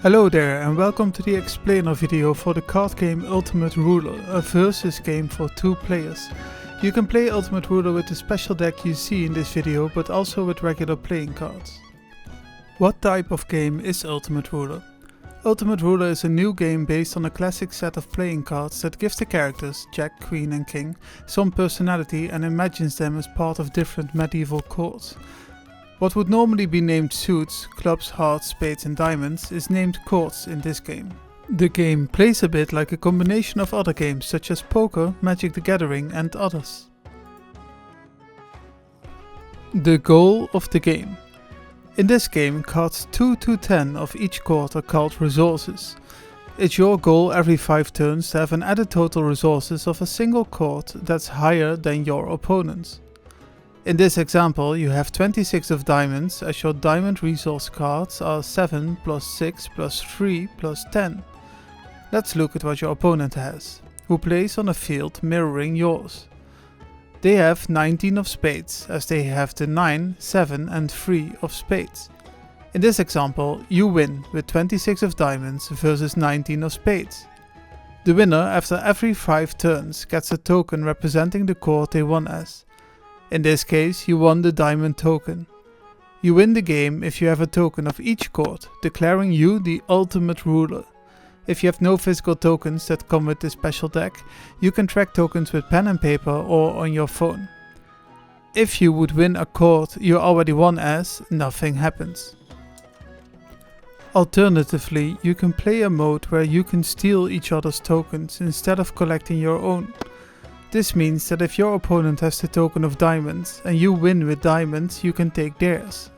Hello there and welcome to the explainer video for the card game Ultimate Ruler, a versus game for 2 players. You can play Ultimate Ruler with the special deck you see in this video, but also with regular playing cards. What type of game is Ultimate Ruler? Ultimate Ruler is a new game based on a classic set of playing cards that gives the characters, Jack, Queen and King, some personality and imagines them as part of different medieval courts. What would normally be named suits, clubs, hearts, spades and diamonds, is named courts in this game. The game plays a bit like a combination of other games such as poker, Magic the Gathering and others. The goal of the game. In this game, cards 2 to 10 of each court are called resources. It's your goal every 5 turns to have an added total resources of a single court that's higher than your opponent's. In this example, you have 26 of diamonds, as your diamond resource cards are 7 plus 6 plus 3 plus 10. Let's look at what your opponent has, who plays on a field mirroring yours. They have 19 of spades, as they have the 9, 7 and 3 of spades. In this example, you win with 26 of diamonds versus 19 of spades. The winner after every 5 turns gets a token representing the court they won as. In this case, you won the diamond token. You win the game if you have a token of each court, declaring you the ultimate ruler. If you have no physical tokens that come with this special deck, you can track tokens with pen and paper or on your phone. If you would win a court you already won as, nothing happens. Alternatively, you can play a mode where you can steal each other's tokens instead of collecting your own. This means that if your opponent has the token of diamonds and you win with diamonds, you can take theirs.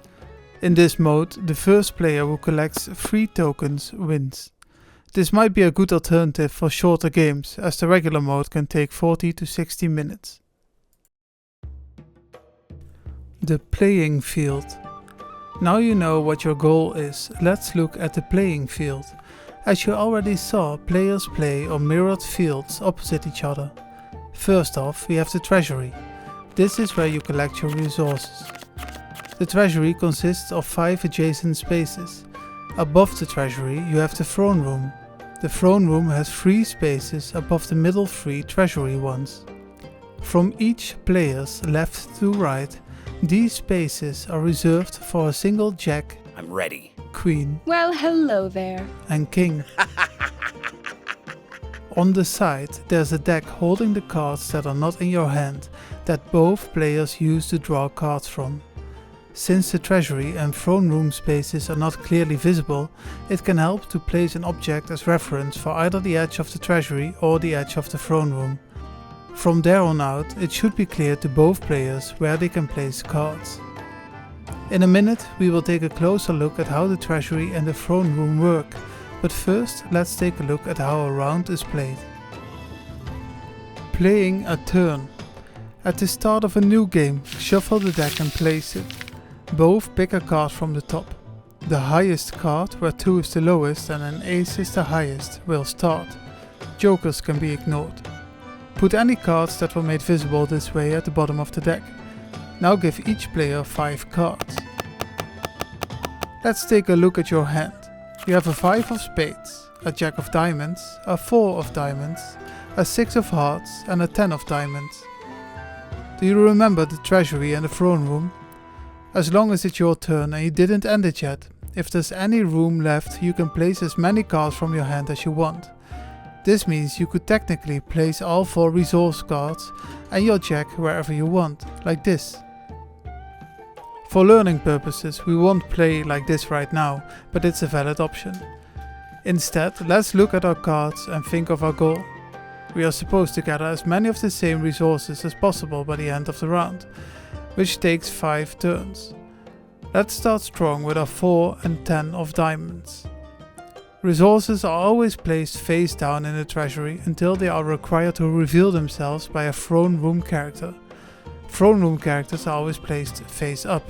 In this mode, the first player who collects 3 tokens wins. This might be a good alternative for shorter games, as the regular mode can take 40 to 60 minutes. The playing field. Now you know what your goal is, let's look at the playing field. As you already saw, players play on mirrored fields opposite each other. First off, we have the treasury. This is where you collect your resources. The treasury consists of 5 adjacent spaces. Above the treasury you have the throne room. The throne room has 3 spaces above the middle 3 treasury ones. From each player's left to right, these spaces are reserved for a single Jack, I'm ready. Queen, Well, hello there. and King. On the side there's a deck holding the cards that are not in your hand, that both players use to draw cards from. Since the treasury and throne room spaces are not clearly visible, it can help to place an object as reference for either the edge of the treasury or the edge of the throne room. From there on out, it should be clear to both players where they can place cards. In a minute we will take a closer look at how the treasury and the throne room work. But first, let's take a look at how a round is played. Playing a turn. At the start of a new game, shuffle the deck and place it. Both pick a card from the top. The highest card, where 2 is the lowest and an ace is the highest, will start. Jokers can be ignored. Put any cards that were made visible this way at the bottom of the deck. Now give each player 5 cards. Let's take a look at your hand. You have a 5 of spades, a Jack of diamonds, a 4 of diamonds, a 6 of hearts and a 10 of diamonds. Do you remember the treasury and the throne room? As long as it's your turn and you didn't end it yet, if there's any room left you can place as many cards from your hand as you want. This means you could technically place all 4 resource cards and your Jack wherever you want, like this. For learning purposes we won't play like this right now, but it's a valid option. Instead, let's look at our cards and think of our goal. We are supposed to gather as many of the same resources as possible by the end of the round, which takes 5 turns. Let's start strong with our 4 and 10 of diamonds. Resources are always placed face down in the treasury until they are required to reveal themselves by a throne room character. Throne room characters are always placed face up.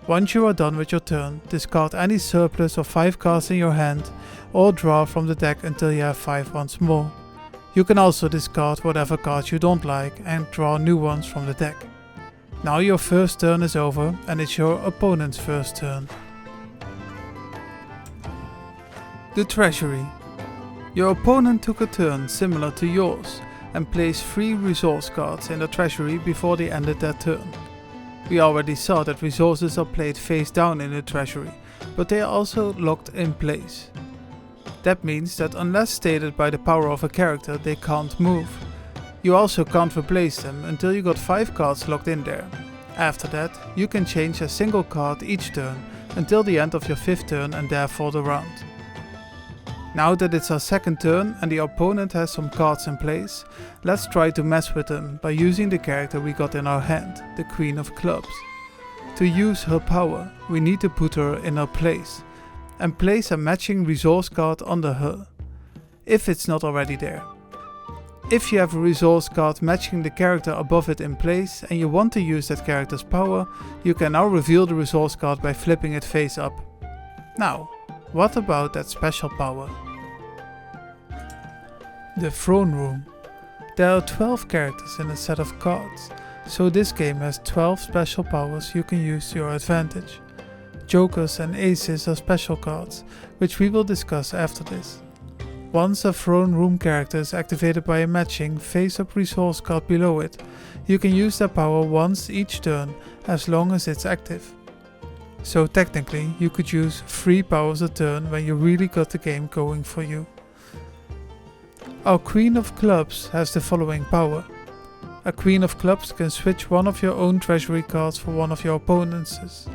Once you are done with your turn, discard any surplus of 5 cards in your hand or draw from the deck until you have 5 once more. You can also discard whatever cards you don't like and draw new ones from the deck. Now your first turn is over and it's your opponent's first turn. The treasury. Your opponent took a turn similar to yours and placed 3 resource cards in the treasury before they ended their turn. We already saw that resources are played face down in the treasury, but they are also locked in place. That means that unless stated by the power of a character, they can't move. You also can't replace them until you got 5 cards locked in there. After that, you can change a single card each turn until the end of your 5th turn and therefore the round. Now that it's our 2nd turn and the opponent has some cards in place, let's try to mess with them by using the character we got in our hand, the Queen of Clubs. To use her power, we need to put her in her place and place a matching resource card under her, if it's not already there. If you have a resource card matching the character above it in place and you want to use that character's power, you can now reveal the resource card by flipping it face up. Now, what about that special power? The Throne Room. There are 12 characters in a set of cards, so this game has 12 special powers you can use to your advantage. Jokers and aces are special cards, which we will discuss after this. Once a Throne Room character is activated by a matching face-up resource card below it, you can use that power once each turn as long as it's active. So technically you could use 3 powers a turn when you really got the game going for you. Our Queen of Clubs has the following power. A Queen of Clubs can switch one of your own treasury cards for one of your opponent's,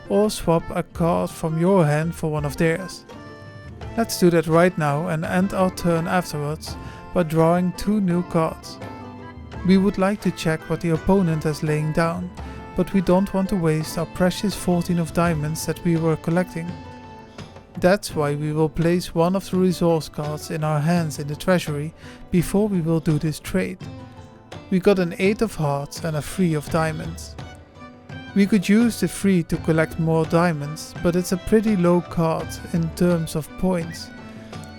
or swap a card from your hand for one of theirs. Let's do that right now and end our turn afterwards by drawing 2 new cards. We would like to check what the opponent is laying down, but we don't want to waste our precious 14 of diamonds that we were collecting. That's why we will place one of the resource cards in our hands in the treasury before we will do this trade. We got an 8 of hearts and a 3 of diamonds. We could use the 3 to collect more diamonds, but it's a pretty low card in terms of points.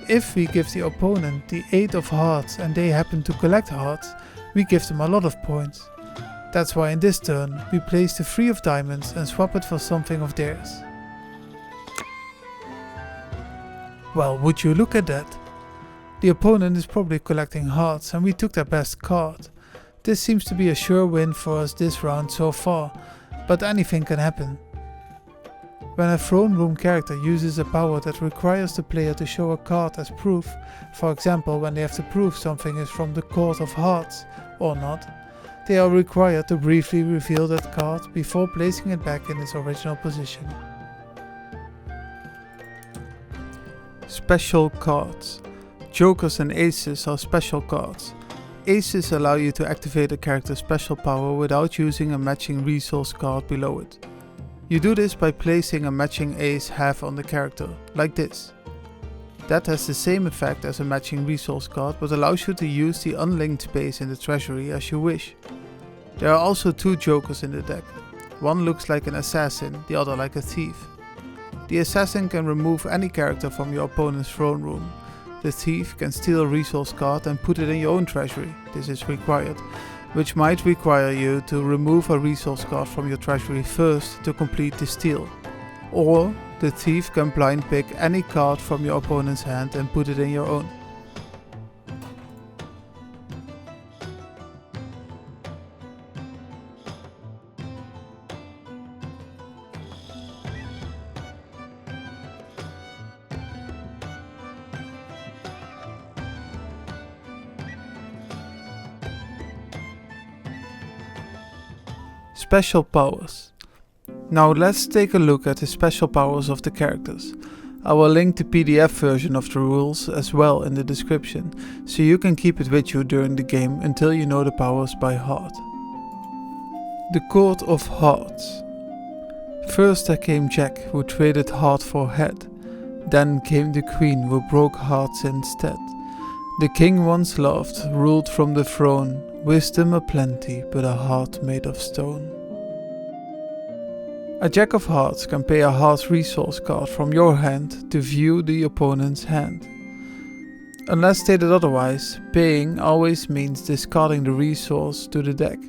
If we give the opponent the 8 of hearts and they happen to collect hearts, we give them a lot of points. That's why in this turn we place the 3 of diamonds and swap it for something of theirs. Well, would you look at that? The opponent is probably collecting hearts and we took their best card. This seems to be a sure win for us this round so far, but anything can happen. When a Throne Room character uses a power that requires the player to show a card as proof, for example when they have to prove something is from the Court of Hearts or not, they are required to briefly reveal that card before placing it back in its original position. Special cards. Jokers and aces are special cards. Aces allow you to activate a character's special power without using a matching resource card below it. You do this by placing a matching ace half on the character, like this. That has the same effect as a matching resource card, but allows you to use the unlinked space in the treasury as you wish. There are also 2 jokers in the deck. One looks like an assassin, the other like a thief. The assassin can remove any character from your opponent's throne room. The thief can steal a resource card and put it in your own treasury. This is required, which might require you to remove a resource card from your treasury first to complete the steal. Or the thief can blind pick any card from your opponent's hand and put it in your own. Special powers. Now let's take a look at the special powers of the characters. I will link the PDF version of the rules as well in the description, so you can keep it with you during the game until you know the powers by heart. The Court of Hearts. First there came Jack, who traded heart for head. Then came the Queen, who broke hearts instead. The king once loved, ruled from the throne, wisdom aplenty, but a heart made of stone. A Jack of Hearts can pay a heart resource card from your hand to view the opponent's hand. Unless stated otherwise, paying always means discarding the resource to the deck.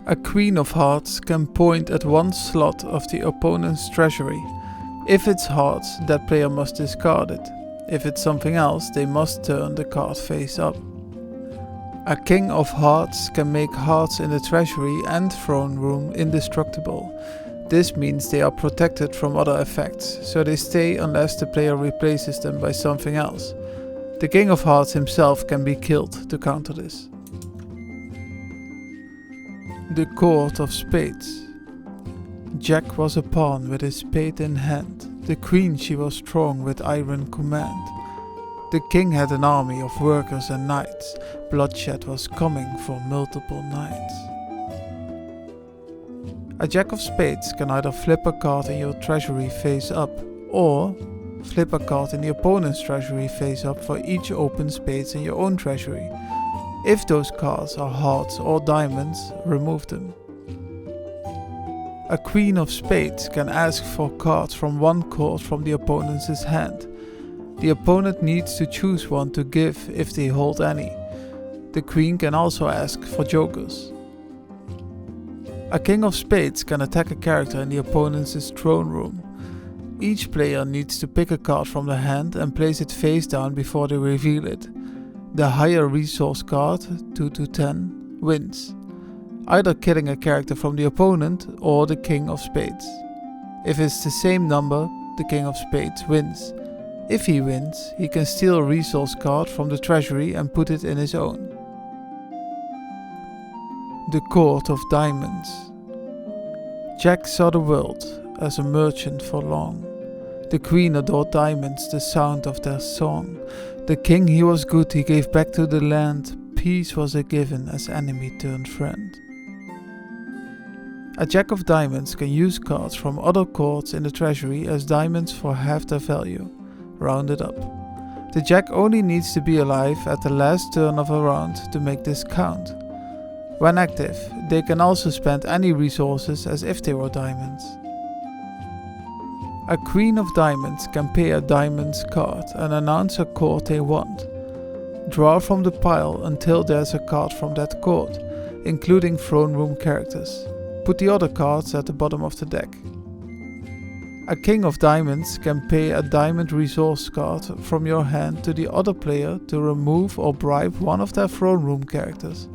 A Queen of Hearts can point at one slot of the opponent's treasury. If it's hearts, that player must discard it. If it's something else, they must turn the card face up. A king of hearts can make hearts in the treasury and throne room indestructible. This means they are protected from other effects, so they stay unless the player replaces them by something else. The king of hearts himself can be killed to counter this. The court of spades. Jack was a pawn with his spade in hand. The queen, she was strong with iron command. The king had an army of workers and knights. Bloodshed was coming for multiple nights. A jack of spades can either flip a card in your treasury face up, or flip a card in the opponent's treasury face up for each open spades in your own treasury. If those cards are hearts or diamonds, remove them. A queen of spades can ask for cards from one court from the opponent's hand. The opponent needs to choose one to give if they hold any. The queen can also ask for jokers. A king of spades can attack a character in the opponent's throne room. Each player needs to pick a card from the hand and place it face down before they reveal it. The higher resource card, 2 to 10, wins, either killing a character from the opponent or the king of spades. If it's the same number, the king of spades wins. If he wins, he can steal a resource card from the treasury and put it in his own. The court of diamonds. Jack saw the world as a merchant for long. The queen adored diamonds, the sound of their song. The king, he was good, he gave back to the land. Peace was a given as enemy turned friend. A jack of diamonds can use cards from other courts in the treasury as diamonds for half their value, rounded up. The jack only needs to be alive at the last turn of a round to make this count. When active, they can also spend any resources as if they were diamonds. A queen of diamonds can pay a diamonds card and announce a court they want. Draw from the pile until there's a card from that court, including throne room characters. Put the other cards at the bottom of the deck. A king of diamonds can pay a diamond resource card from your hand to the other player to remove or bribe one of their throne room characters.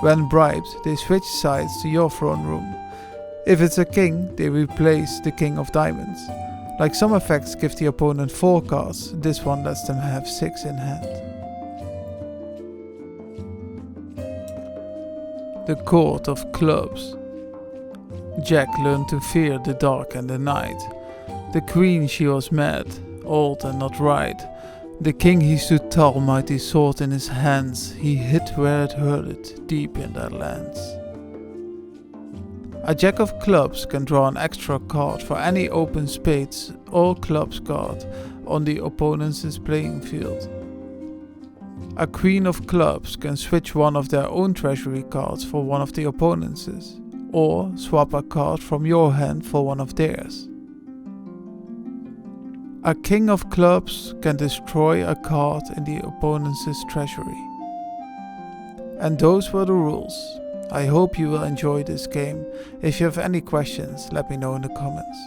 When bribed, they switch sides to your throne room. If it's a king, they replace the king of diamonds. Like some effects give the opponent 4 cards, this one lets them have 6 in hand. The court of clubs. Jack learned to fear the dark and the night. The queen, she was mad, old and not right. The king, he stood tall, mighty sword in his hands. He hid where it hurted, deep in their lands. A jack of clubs can draw an extra card for any open spades or clubs card on the opponent's playing field. A queen of clubs can switch one of their own treasury cards for one of the opponent's, or swap a card from your hand for one of theirs. A king of clubs can destroy a card in the opponent's treasury. And those were the rules. I hope you will enjoy this game. If you have any questions, let me know in the comments.